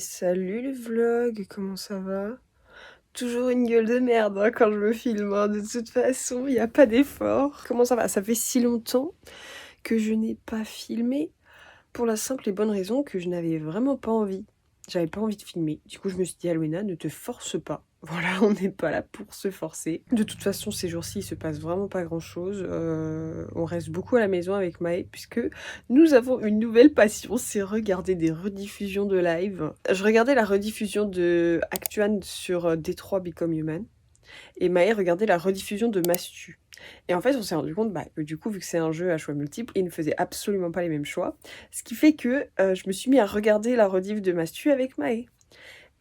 salut le vlog, comment ça va? Toujours une gueule de merde hein, quand je me filme, hein. De toute façon, il n'y a pas d'effort. Comment ça va? Ça fait si longtemps que je n'ai pas filmé pour la simple et bonne raison que je n'avais vraiment pas envie. J'avais pas envie de filmer. Du coup, je me suis dit, Alwena, ne te force pas. Voilà, on n'est pas là pour se forcer. De toute façon, ces jours-ci, il se passe vraiment pas grand-chose. On reste beaucoup à la maison avec Maë, puisque nous avons une nouvelle passion, c'est regarder des rediffusions de live. Je regardais la rediffusion de Actuan sur Detroit Become Human, et Maë regardait la rediffusion de Mastu. Et en fait, on s'est rendu compte que du coup, vu que c'est un jeu à choix multiples, ils ne faisaient absolument pas les mêmes choix. Ce qui fait que je me suis mis à regarder la rediff de Mastu avec Maë.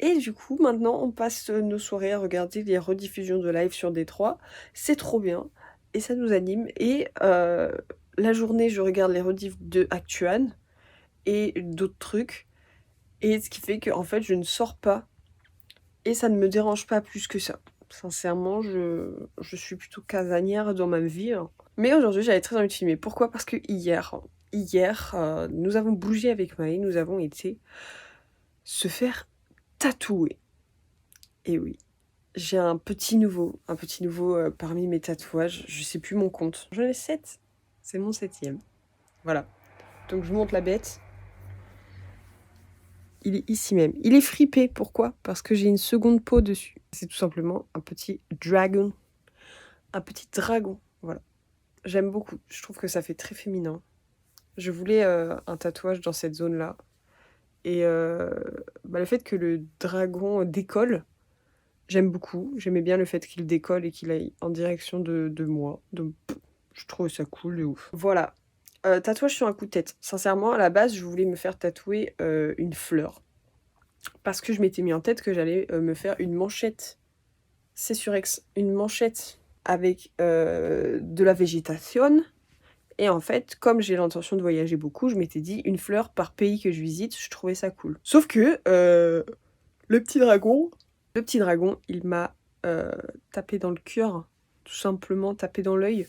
Et du coup, maintenant, on passe nos soirées à regarder les rediffusions de live sur Détroit. C'est trop bien. Et ça nous anime. Et la journée, je regarde les rediffs de Actuan et d'autres trucs. Et ce qui fait que, en fait, je ne sors pas. Et ça ne me dérange pas plus que ça. Sincèrement, je suis plutôt casanière dans ma vie. Hein. Mais aujourd'hui, j'avais très envie de filmer. Pourquoi? Parce que hier, nous avons bougé avec Maë. Nous avons été se faire tatouer. Et oui. J'ai un petit nouveau parmi mes tatouages. Je sais plus mon compte. J'en ai 7. C'est mon 7e. Voilà. Donc je vous montre la bête. Il est ici même. Il est fripé. Pourquoi? Parce que j'ai une seconde peau dessus. C'est tout simplement un petit dragon. Un petit dragon. Voilà. J'aime beaucoup. Je trouve que ça fait très féminin. Je voulais un tatouage dans cette zone-là. Et le fait que le dragon décolle, j'aime beaucoup. J'aimais bien le fait qu'il décolle et qu'il aille en direction de moi. Donc, je trouve ça cool de ouf. Voilà. Tatouage sur un coup de tête. Sincèrement, à la base, je voulais me faire tatouer une fleur. Parce que je m'étais mis en tête que j'allais me faire une manchette. C'est sur X. Une manchette avec de la végétation. Et en fait, comme j'ai l'intention de voyager beaucoup, je m'étais dit une fleur par pays que je visite, je trouvais ça cool. Sauf que le petit dragon, il m'a tapé dans le cœur, tout simplement tapé dans l'œil.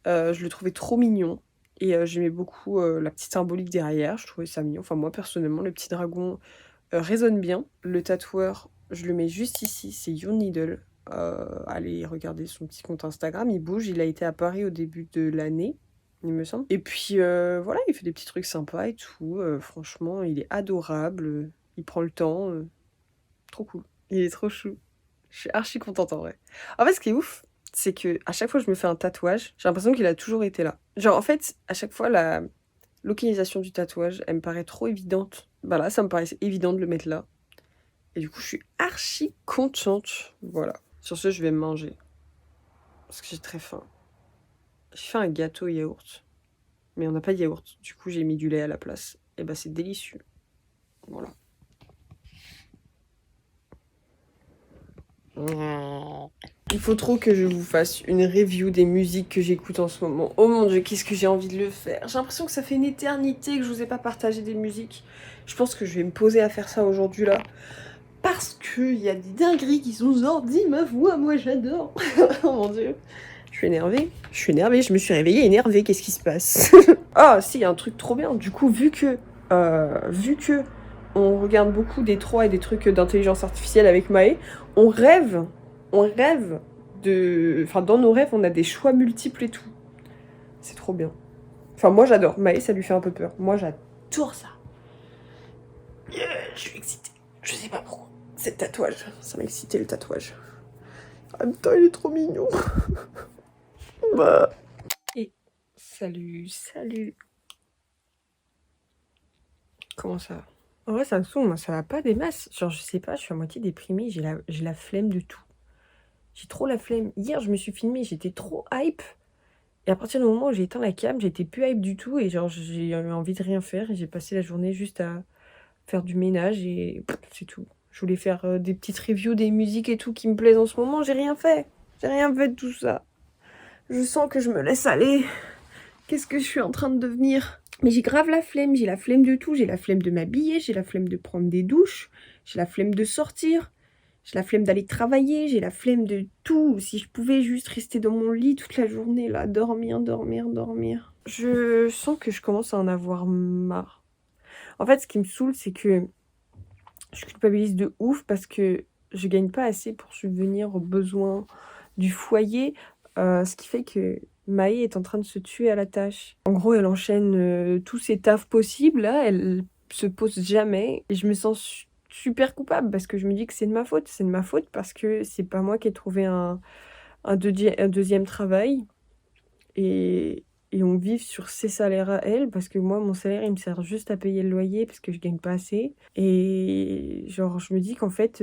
Je le trouvais trop mignon. Et j'aimais beaucoup la petite symbolique derrière, je trouvais ça mignon. Enfin moi personnellement, le petit dragon résonne bien. Le tatoueur, je le mets juste ici, c'est Your Needle. Allez regarder son petit compte Instagram, il bouge, il a été à Paris au début de l'année, il me semble. Et puis voilà, il fait des petits trucs sympas et tout. Franchement, il est adorable, il prend le temps. Trop cool. Il est trop chou. Je suis archi contente en vrai. En fait, ce qui est ouf, c'est que à chaque fois que je me fais un tatouage, j'ai l'impression qu'il a toujours été là. Genre, en fait, à chaque fois, la localisation du tatouage, elle me paraît trop évidente. Bah là, ça me paraissait évident de le mettre là. Et du coup, je suis archi contente. Voilà. Sur ce, je vais manger. Parce que j'ai très faim. J'ai fait un gâteau yaourt. Mais on n'a pas de yaourt. Du coup, j'ai mis du lait à la place. Et bah, c'est délicieux. Voilà. Il faut trop que je vous fasse une review des musiques que j'écoute en ce moment. Oh mon dieu, qu'est-ce que j'ai envie de le faire. J'ai l'impression que ça fait une éternité que je vous ai pas partagé des musiques. Je pense que je vais me poser à faire ça aujourd'hui là. Parce qu'il y a des dingueries qui sont sorties, ma voix, moi j'adore. Oh mon dieu. Je suis énervée, je me suis réveillée énervée, qu'est-ce qui se passe? Ah si, il y a un truc trop bien. Du coup, vu que on regarde beaucoup des 3 et des trucs d'intelligence artificielle avec Maë, on rêve de... Enfin, dans nos rêves, on a des choix multiples et tout. C'est trop bien. Enfin, moi j'adore. Maë, ça lui fait un peu peur. Moi j'adore ça. Yeah, je suis excitée. Je sais pas pourquoi. C'est le tatouage. Ça m'a excité le tatouage. En même temps, il est trop mignon. Bah. Et salut. Comment ça va? En vrai, ça me saoule, moi, ça va pas des masses. Genre, je sais pas, je suis à moitié déprimée, j'ai la flemme de tout. J'ai trop la flemme. Hier, je me suis filmée, j'étais trop hype. Et à partir du moment où j'ai éteint la cam, j'étais plus hype du tout. Et genre, j'ai eu envie de rien faire. Et j'ai passé la journée juste à faire du ménage et c'est tout. Je voulais faire des petites reviews des musiques et tout qui me plaisent en ce moment. J'ai rien fait. J'ai rien fait de tout ça. Je sens que je me laisse aller. Qu'est-ce que je suis en train de devenir? Mais j'ai grave la flemme, j'ai la flemme de tout, j'ai la flemme de m'habiller, j'ai la flemme de prendre des douches, j'ai la flemme de sortir, j'ai la flemme d'aller travailler, j'ai la flemme de tout. Si je pouvais juste rester dans mon lit toute la journée, là, dormir. Je sens que je commence à en avoir marre. En fait, ce qui me saoule, c'est que Je culpabilise de ouf parce que je gagne pas assez pour subvenir aux besoins du foyer, ce qui fait que Maë est en train de se tuer à la tâche. En gros, elle enchaîne, tous ses tafs possibles là, elle se pose jamais et je me sens super coupable parce que je me dis que c'est de ma faute. C'est de ma faute parce que c'est pas moi qui ai trouvé un 2e travail et on vive sur ses salaires à elle parce que moi, mon salaire, il me sert juste à payer le loyer parce que je gagne pas assez et genre, je me dis qu'en fait,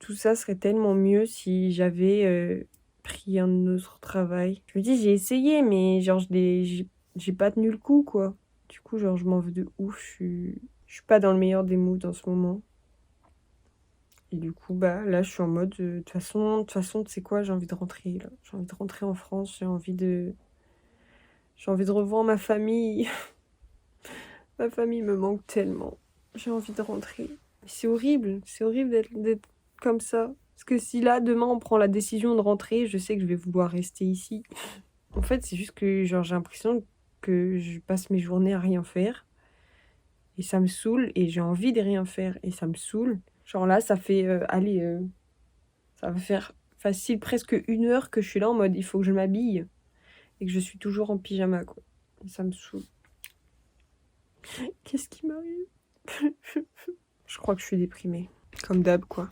tout ça serait tellement mieux si j'avais, pris un autre travail. Je me dis: «J'ai essayé mais genre j'ai pas tenu le coup, quoi». Du coup, genre, je m'en veux de ouf, je suis pas dans le meilleur des moods en ce moment et du coup, bah, là, je suis en mode, de toute façon, tu sais quoi? J'ai envie de rentrer, là. J'ai envie de rentrer en France, j'ai envie de revoir ma famille. Ma famille me manque tellement. J'ai envie de rentrer. Mais c'est horrible d'être comme ça. Parce que si là, demain, on prend la décision de rentrer, je sais que je vais vouloir rester ici. En fait, c'est juste que genre, j'ai l'impression que je passe mes journées à rien faire. Et ça me saoule. Et j'ai envie de rien faire. Et ça me saoule. Genre là, ça fait, ça va faire facile presque 1 heure que je suis là en mode il faut que je m'habille. Et que je suis toujours en pyjama, quoi. Et ça me saoule. Qu'est-ce qui m'arrive? Je crois que je suis déprimée. Comme d'hab, quoi.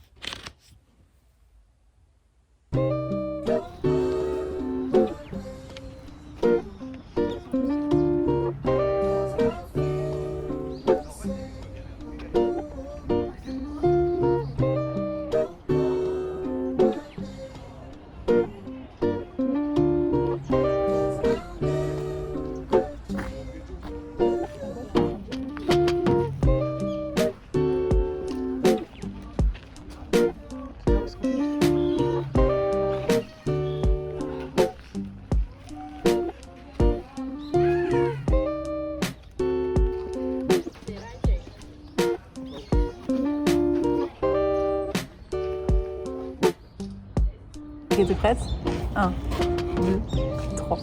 T'es prête? 1, 2, 3.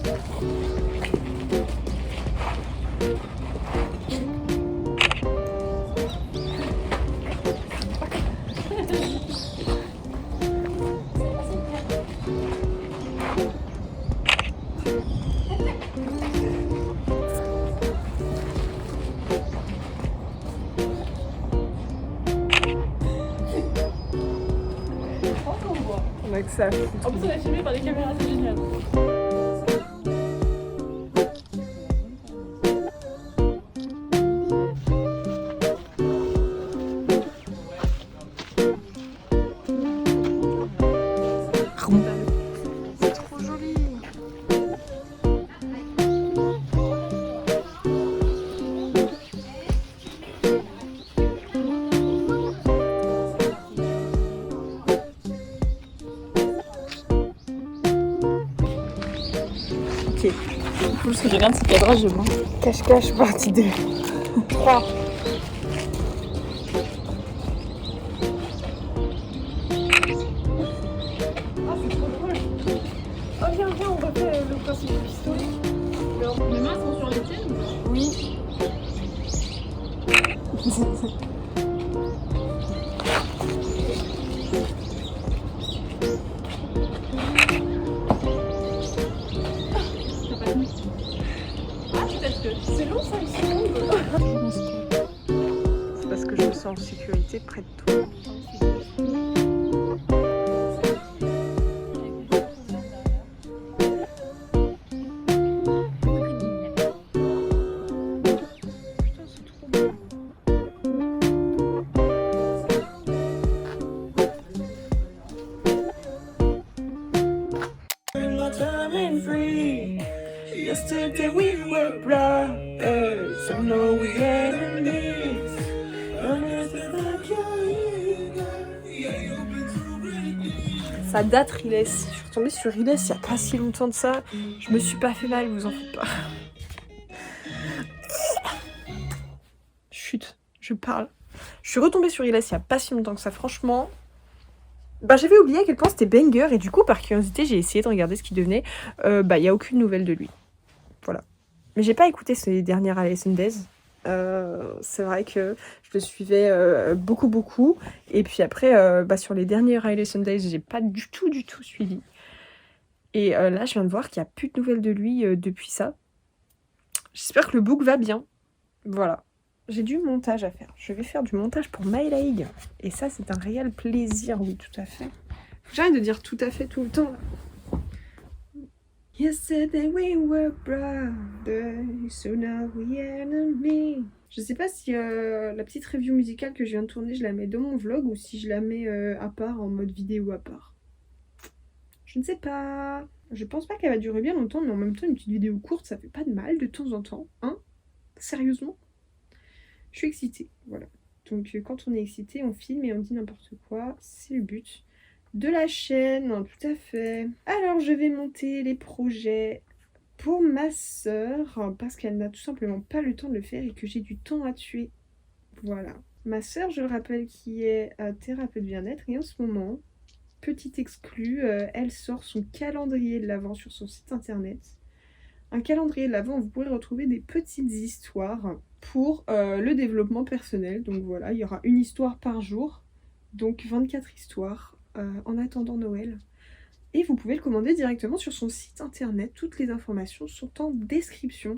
On a que ça. En plus, on est filmé par des caméras, c'est génial. C'est trop joli. Ok. Parce que je regarde ce cadrage, je vois. Cache-cache, partie 2. 3. Ah, c'est trop drôle. Oh, viens, on refait le principe du pistolet. Mes mains sont sur les tiennes ou pas? Oui. T'as pas tenu. Ah, peut-être que. C'est long, 5 secondes. C'est parce que je me sens en sécurité près de toi. Putain, c'est trop beau. Yesterday we were brothers, I know we had enemies. Ça date Riles. Je suis retombée sur Riles il y a pas si longtemps de ça. Je me suis pas fait mal, vous en faites pas. Chut, je parle. Je suis retombée sur Riles il y a pas si longtemps que ça, franchement. Bah, j'avais oublié à quel point c'était banger et du coup, par curiosité, j'ai essayé de regarder ce qu'il devenait. Bah, il y a aucune nouvelle de lui. Voilà. Mais j'ai pas écouté ces dernières Alison Days. C'est vrai que je le suivais beaucoup. Et puis après, sur les derniers Riley Sundays, j'ai pas du tout suivi. Et là, je viens de voir qu'il n'y a plus de nouvelles de lui depuis ça. J'espère que le book va bien. Voilà. J'ai du montage à faire. Je vais faire du montage pour My League. Et ça, c'est un réel plaisir, oui, tout à fait. Faut que j'arrête de dire tout à fait tout le temps. Yesterday we were brothers, so now we enemies. Je sais pas si la petite review musicale que je viens de tourner, je la mets dans mon vlog ou si je la mets à part, en mode vidéo à part. Je ne sais pas. Je pense pas qu'elle va durer bien longtemps, mais en même temps, une petite vidéo courte, ça fait pas de mal de temps en temps. Hein? Sérieusement? Je suis excitée, voilà. Donc quand on est excité, on filme et on dit n'importe quoi. C'est le but de la chaîne, tout à fait. Alors je vais monter les projets pour ma sœur, parce qu'elle n'a tout simplement pas le temps de le faire et que j'ai du temps à tuer. Voilà. Ma sœur, je le rappelle, qui est thérapeute bien-être, et en ce moment, petit exclu, elle sort son calendrier de l'Avent sur son site internet. Un calendrier de l'Avent où vous pourrez retrouver des petites histoires pour le développement personnel. Donc voilà, il y aura une histoire par jour, donc 24 histoires en attendant Noël. Et vous pouvez le commander directement sur son site internet. Toutes les informations sont en description.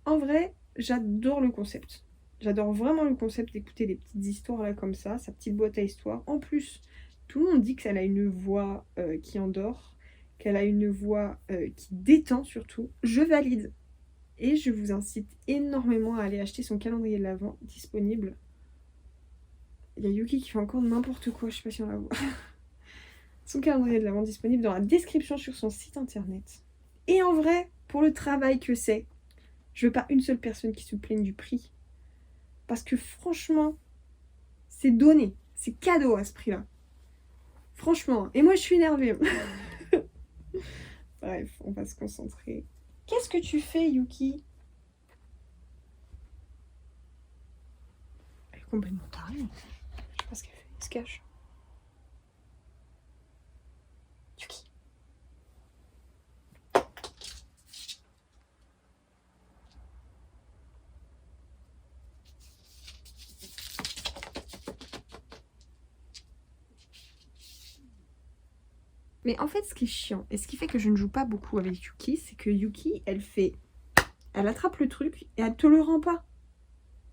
En vrai, j'adore le concept. J'adore vraiment le concept d'écouter des petites histoires là comme ça, sa petite boîte à histoires. En plus, tout le monde dit qu'elle a une voix qui endort, qu'elle a une voix qui détend surtout. Je valide. Et je vous incite énormément à aller acheter son calendrier de l'Avent disponible. Il y a Yuki qui fait encore n'importe quoi, je sais pas si on la voit. Son calendrier de l'Avent disponible dans la description sur son site internet. Et en vrai, pour le travail que c'est, je veux pas une seule personne qui se plaigne du prix. Parce que franchement, c'est donné. C'est cadeau à ce prix-là. Franchement. Et moi, je suis énervée. Bref, on va se concentrer. Qu'est-ce que tu fais, Yuki? Elle est complètement tarée. Je sais pas ce qu'elle fait. Elle se cache. Yuki. Mais en fait, ce qui est chiant, et ce qui fait que je ne joue pas beaucoup avec Yuki, c'est que Yuki, elle attrape le truc et elle te le rend pas.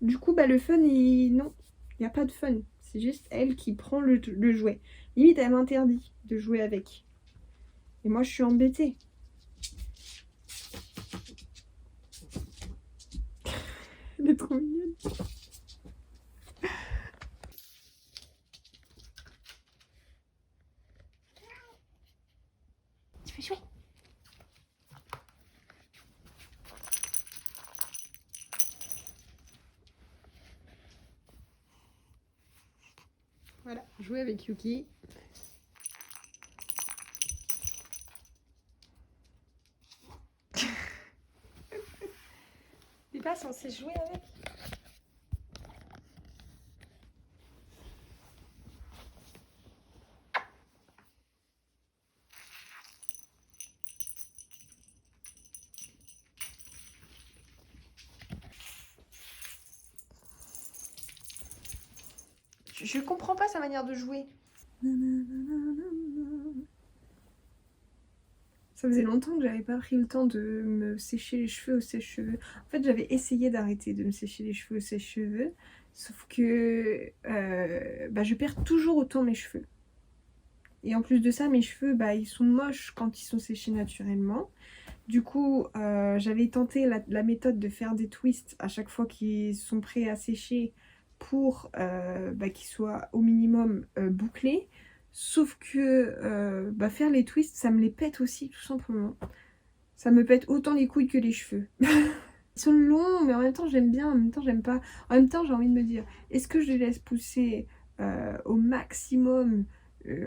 Du coup, le fun, non, il n'y a pas de fun. C'est juste elle qui prend le jouet. Limite, elle m'interdit de jouer avec. Et moi, je suis embêtée. Elle est trop mignonne. Tu veux jouer? Voilà, jouer avec Yuki. T'es pas censé jouer avec? Je comprends pas sa manière de jouer. Ça faisait longtemps que j'avais pas pris le temps de me sécher les cheveux au sèche-cheveux. En fait, j'avais essayé d'arrêter de me sécher les cheveux au sèche-cheveux, sauf que je perds toujours autant mes cheveux. Et en plus de ça, mes cheveux, ils sont moches quand ils sont séchés naturellement. Du coup, j'avais tenté la méthode de faire des twists à chaque fois qu'ils sont prêts à sécher pour qu'ils soient au minimum bouclés. Sauf que faire les twists, ça me les pète aussi, tout simplement. Ça me pète autant les couilles que les cheveux. Ils sont longs, mais en même temps, j'aime bien, en même temps, j'aime pas. En même temps, j'ai envie de me dire, est-ce que je les laisse pousser au maximum?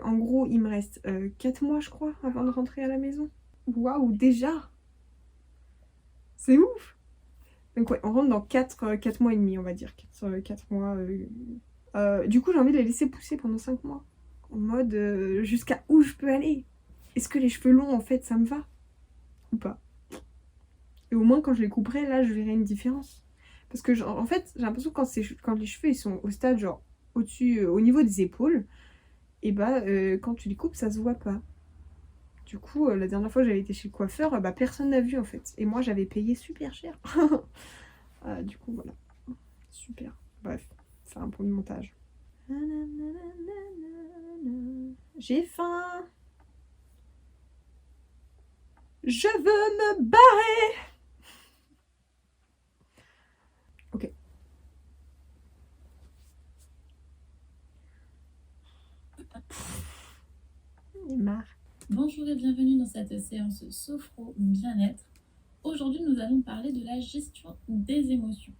En gros, il me reste 4 mois, je crois, avant de rentrer à la maison. Waouh, déjà! C'est ouf! Donc ouais, on rentre dans 4 mois et demi, on va dire. 4 mois. Du coup, j'ai envie de les laisser pousser pendant 5 mois. En mode, jusqu'à où je peux aller? Est-ce que les cheveux longs, en fait, ça me va? Ou pas? Et au moins, quand je les couperai, là, je verrai une différence. Parce que en fait, j'ai l'impression que quand les cheveux ils sont au stade genre au-dessus, au niveau des épaules, et bah quand tu les coupes, ça se voit pas. Du coup, la dernière fois que j'avais été chez le coiffeur, bah personne n'a vu en fait. Et moi j'avais payé super cher. Du coup voilà. Super. Bref, c'est un point de montage. J'ai faim. Je veux me barrer. Ok. Il marre. Bonjour et bienvenue dans cette séance sophro bien-être. Aujourd'hui, nous allons parler de la gestion des émotions.